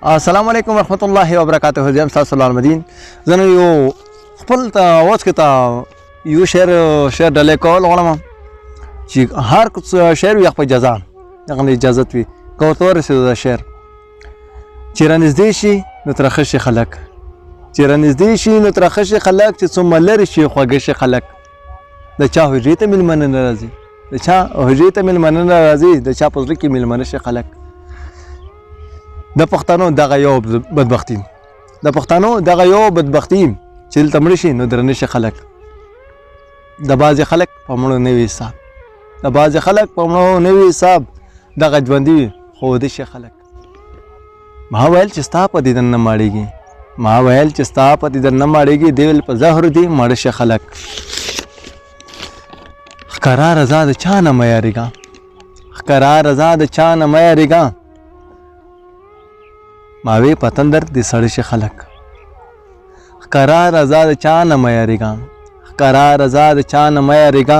السلام علیکم ورحمت الله وبرکاته. جام تاسو لال مدین زنه یو خپل ته اوس کې ته یو شعر ډلې کول غواړم چې هر شعر یو په جزا دغه اجازه وي کوته ورسېد دا شعر چې رانږدې شي نو ترخه شي خلک چې رانږدې شي نو ترخه شي خلک چې څومره لرې شي خوږه شي خلک د چا حجرې ته میلمانه نه راځي د چا حجرې ته میلمانه نه راځي د چا په زړه کې میلمانه شي خلک د پښتنو دغه یو بدبختي د پښتنو دغه یو بدبختي چې دلته مړه شي نو درنه شي خلک د بعضې خلک په مړو نوي حساب د بعضې خلک په مړو نوي حساب دغه ژوندي وي خو وده شي خلک ما ویل چې ستا په دیدن نه ماړېږي ما ویل چې ستا په دیدن نه ماړېږي دی ویل په زهرو دي ماړه شي خلک ښکاره رضا د چا نه مه یارېږه ښکاره رضا د چا نه مه یارېږه ماوې په تندر د سړی شي خلک ښکاره رضا د چا نه مه یارېږه ښکاره رضا د چا نه مه یارېږه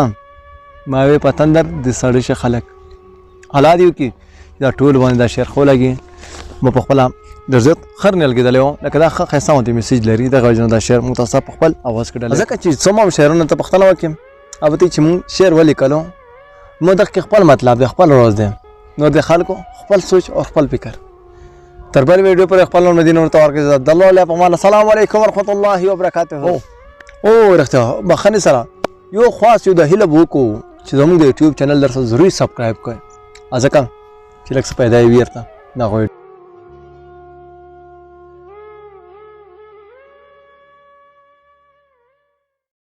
ماوې په تندر د سړی شي خلک حالا دې وکړي دا ټول باندې دا شعر خو لګي ما په خپله ډېر زیات خر نه لګېدلی وم لکه دا ښه ښایسته غوندې میسیج لري دغه وجې نه دا شعر موږ تاسو ته په خپل اواز کې ډالۍ ځکه چې څومره شعرونه ته پوښتنه وکړم البته چې موږ شعر ولیکلو موږ دغه کې خپل مطلب دی خپل روز دی نور د خلکو خپل سوچ او خپل فکر تر بل ویډیو پر خپل مدینه ورته ورکړئ د الله علیه په امان السلام علیکم ورحمت الله وبرکاته او رښتیا بخښنې سره یو خاص یو د هیله به وکړو چې زموږ د یوټیوب چینل در سره ضروري سبسکرایب کړئ ځکه چې لږ څه پیدا یې وي ورته دغه